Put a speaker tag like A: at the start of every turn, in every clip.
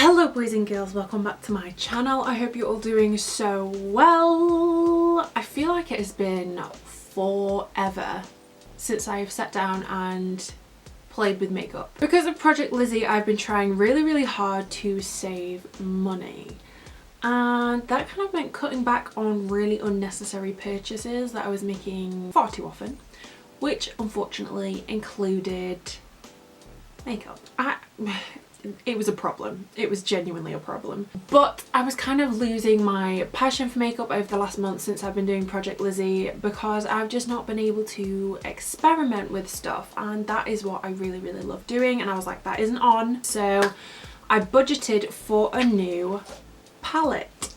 A: Hello boys and girls, welcome back to my channel. I hope you're all doing so well. I feel like it has been forever since I've sat down and played with makeup. Because of Project Lizzie, I've been trying really hard to save money. And that kind of meant cutting back on really unnecessary purchases that I was making far too often, which unfortunately included makeup. It was a problem. It was genuinely a problem. But I was kind of losing my passion for makeup over the last month since I've been doing Project Lizzie, because I've just not been able to experiment with stuff, and that is what I really love doing. And I was like, that isn't on. So I budgeted for a new palette.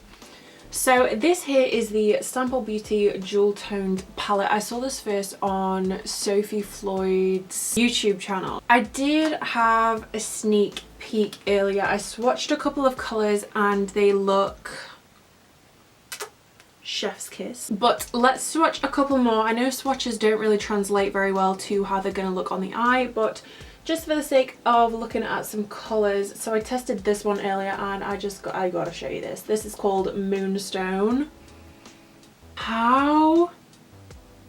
A: So this here is the Sample Beauty Jewel Toned palette. I saw this first on Sophie Floyd's YouTube channel. I did have a sneak peek earlier. I swatched a couple of colours and they look chef's kiss. But let's swatch a couple more. I know swatches don't really translate very well to how they're going to look on the eye, but just for the sake of looking at some colours. So I tested this one earlier and I gotta show you this. This is called Moonstone. How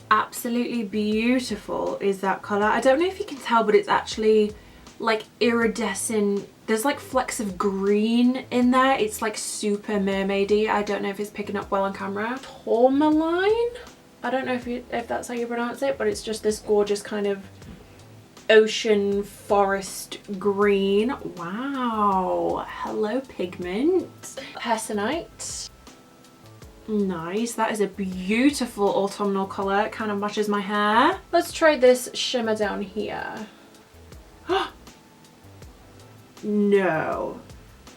A: absolutely beautiful is that colour? I don't know if you can tell, but it's actually like iridescent. There's like flecks of green in there. It's like super mermaidy. I don't know if it's picking up well on camera. Tourmaline? I don't know if that's how you pronounce it, but it's just this gorgeous kind of ocean forest green. Wow, hello pigment. Personite. Nice, that is a beautiful autumnal colour. It kind of matches my hair. Let's try this shimmer down here. No,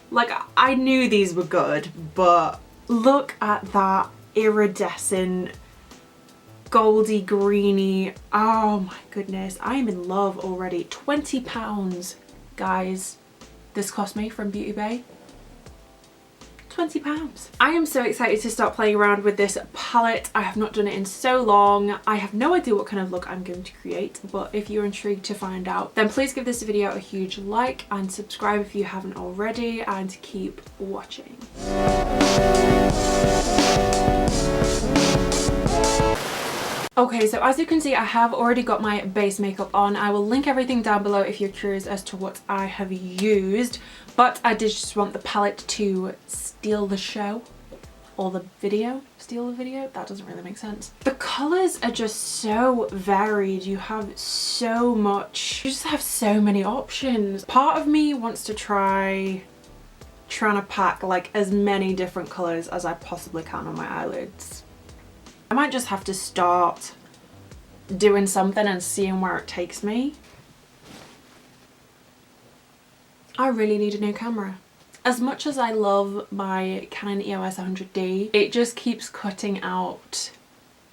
A: like I knew these were good, but look at that iridescent goldy greeny. Oh my goodness, I am in love already. £20, guys, this cost me from Beauty Bay. £20. I am so excited to start playing around with this palette. I have not done it in so long. I have no idea what kind of look I'm going to create, but if you're intrigued to find out, then please give this video a huge like and subscribe if you haven't already, and keep watching. Okay, so as you can see, I have already got my base makeup on. I will link everything down below if you're curious as to what I have used, but I did just want the palette to steal the show, or the video. Steal the video? That doesn't really make sense. The colours are just so varied. You have so much. You just have so many options. Part of me wants to trying to pack like as many different colours as I possibly can on my eyelids. I might just have to start doing something and seeing where it takes me. I really need a new camera. As much as I love my Canon EOS 100D, it just keeps cutting out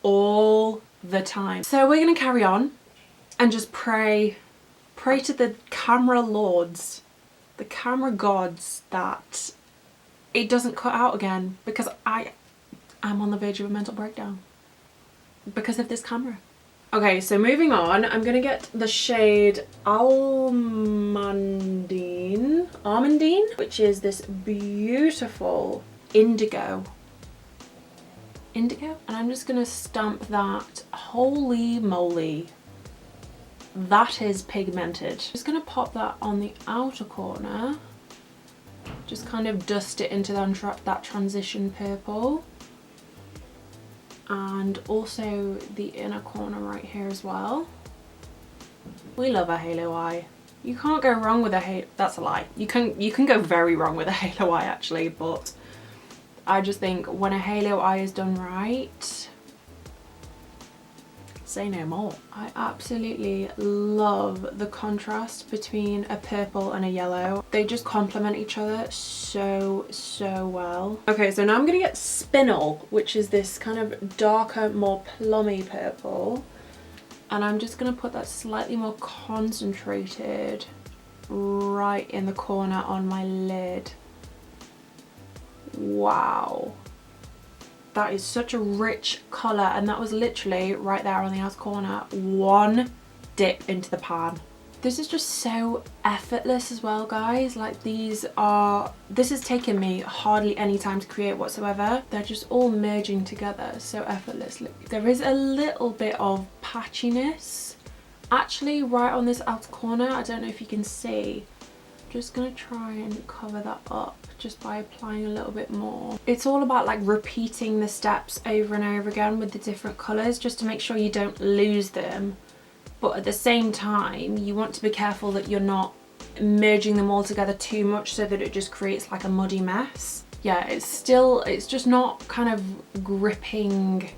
A: all the time. So we're gonna carry on and just pray to the camera lords, the camera gods, that it doesn't cut out again, because I'm on the verge of a mental breakdown because of this camera. Okay, so moving on, I'm gonna get the shade Almondine, which is this beautiful indigo, and I'm just gonna stamp that. Holy moly, that is pigmented. Just gonna pop that on the outer corner, just kind of dust it into that transition purple. And also the inner corner right here as well. We love a halo eye. You can't go wrong with a halo. That's a lie. You can go very wrong with a halo eye actually, but I just think when a halo eye is done right, say no more. I absolutely love the contrast between a purple and a yellow. They just complement each other so well. Okay, so now I'm gonna get Spinel, which is this kind of darker, more plummy purple, and I'm just gonna put that slightly more concentrated right in the corner on my lid. Wow. That is such a rich colour, and that was literally right there on the outer corner. One dip into the pan. This is just so effortless as well, guys. Like this has taken me hardly any time to create whatsoever. They're just all merging together so effortlessly. There is a little bit of patchiness actually right on this outer corner. I don't know if you can see. I'm just gonna try and cover that up just by applying a little bit more. It's all about like repeating the steps over and over again with the different colours just to make sure you don't lose them. But at the same time, you want to be careful that you're not merging them all together too much so that it just creates like a muddy mess. Yeah, it's just not kind of gripping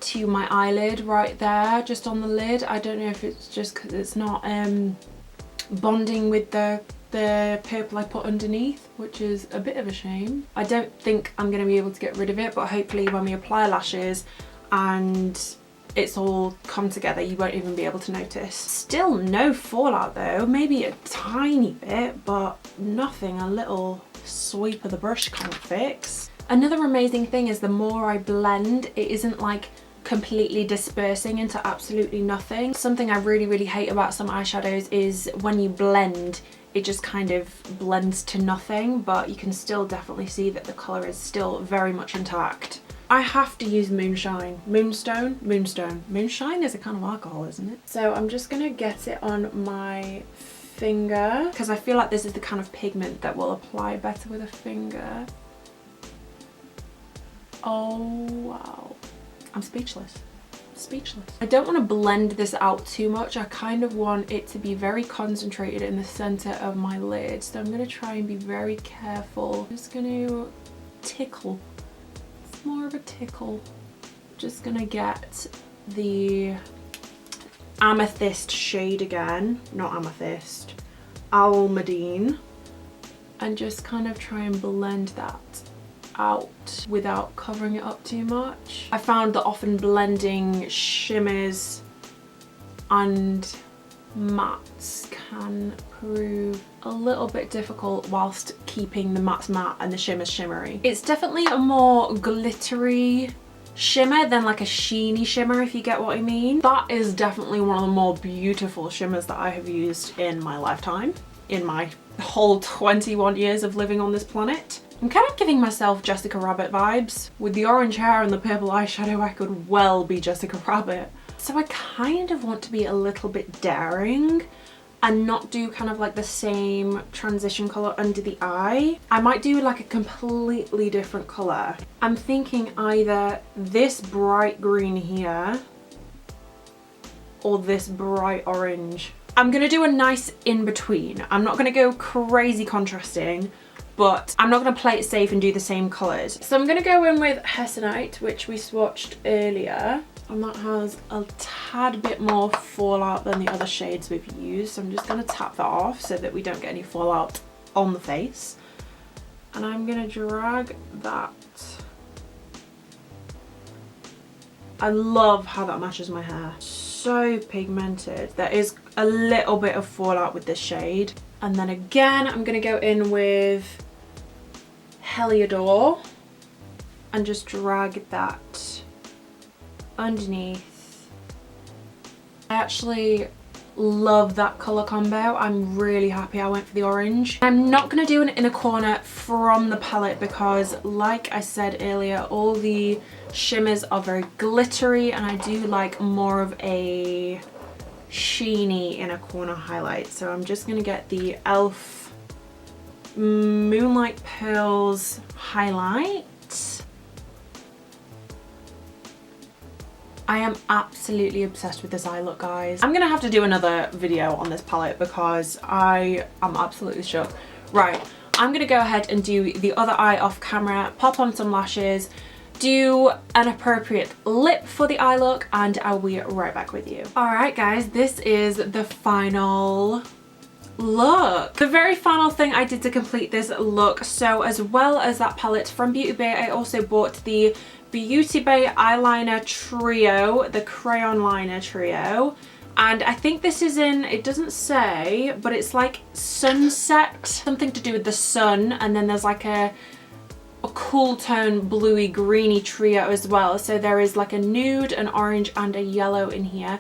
A: to my eyelid right there, just on the lid. I don't know if it's just because it's not bonding with the purple I put underneath, which is a bit of a shame. I don't think I'm going to be able to get rid of it, but hopefully when we apply lashes and it's all come together, you won't even be able to notice. Still no fallout though, maybe a tiny bit, but nothing a little sweep of the brush can't fix. Another amazing thing is the more I blend, it isn't like completely dispersing into absolutely nothing. Something I really hate about some eyeshadows is when you blend, it just kind of blends to nothing, but you can still definitely see that the colour is still very much intact. I have to use moonshine. Moonshine is a kind of alcohol, isn't it? So I'm just gonna get it on my finger because I feel like this is the kind of pigment that will apply better with a finger. Oh wow, I'm speechless. I don't want to blend this out too much. I kind of want it to be very concentrated in the center of my lid, so I'm going to try and be very careful. I'm just going to tickle. It's more of a tickle. Just going to get the amethyst shade again, not amethyst, almandine, and just kind of try and blend that out without covering it up too much. I found that often blending shimmers and mattes can prove a little bit difficult whilst keeping the mattes matte and the shimmers shimmery. It's definitely a more glittery shimmer than like a sheeny shimmer, if you get what I mean. That is definitely one of the more beautiful shimmers that I have used in my lifetime, in my whole 21 years of living on this planet. I'm kind of giving myself Jessica Rabbit vibes. With the orange hair and the purple eyeshadow, I could well be Jessica Rabbit. So I kind of want to be a little bit daring and not do kind of like the same transition colour under the eye. I might do like a completely different colour. I'm thinking either this bright green here or this bright orange. I'm gonna do a nice in between. I'm not gonna go crazy contrasting, but I'm not going to play it safe and do the same colours. So I'm going to go in with Hessonite, which we swatched earlier, and that has a tad bit more fallout than the other shades we've used. So I'm just going to tap that off so that we don't get any fallout on the face. And I'm going to drag that. I love how that matches my hair. So pigmented. There is a little bit of fallout with this shade. And then again, I'm going to go in with Heliodor and just drag that underneath. I actually love that colour combo. I'm really happy I went for the orange. I'm not going to do an inner corner from the palette because, like I said earlier, all the shimmers are very glittery and I do like more of a sheeny inner corner highlight. So I'm just going to get the e.l.f. Moonlight Pearls highlight. I am absolutely obsessed with this eye look, guys. I'm gonna have to do another video on this palette because I am absolutely shook. Right, I'm gonna go ahead and do the other eye off camera, pop on some lashes, do an appropriate lip for the eye look, and I'll be right back with you. All right, guys, this is the final look. The very final thing I did to complete this look, so as well as that palette from Beauty Bay, I also bought the Beauty Bay eyeliner trio, the crayon liner trio, and I think this is in, it doesn't say, but it's like sunset, something to do with the sun, and then there's like a cool tone bluey greeny trio as well. So there is like a nude, an orange and a yellow in here.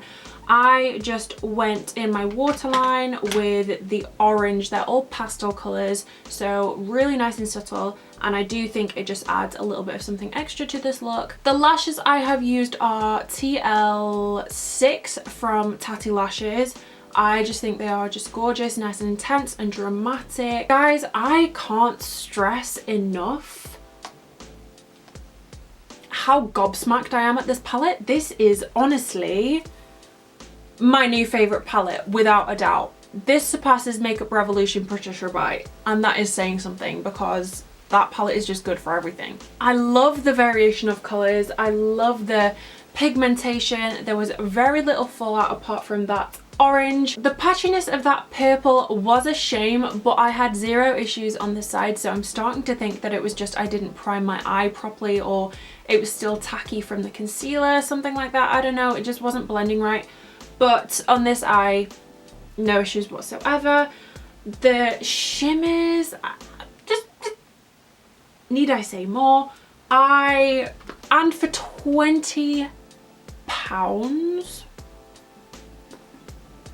A: I just went in my waterline with the orange. They're all pastel colours, so really nice and subtle, and I do think it just adds a little bit of something extra to this look. The lashes I have used are TL6 from Tatti Lashes. I just think they are just gorgeous, nice and intense and dramatic. Guys, I can't stress enough how gobsmacked I am at this palette. This is honestly my new favourite palette, without a doubt. This surpasses Makeup Revolution Patricia Bite, and that is saying something because that palette is just good for everything. I love the variation of colours. I love the pigmentation. There was very little fallout apart from that orange. The patchiness of that purple was a shame, but I had zero issues on the side, so I'm starting to think that it was just I didn't prime my eye properly, or it was still tacky from the concealer, something like that. I don't know, it just wasn't blending right. But on this eye, no issues whatsoever. The shimmers, just need I say more? And for £20,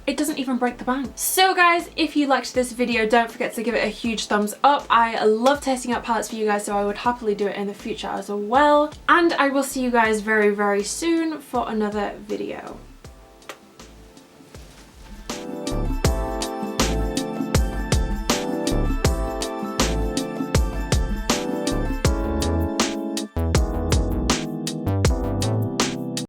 A: it doesn't even break the bank. So guys, if you liked this video, don't forget to give it a huge thumbs up. I love testing out palettes for you guys, so I would happily do it in the future as well. And I will see you guys very, very soon for another video.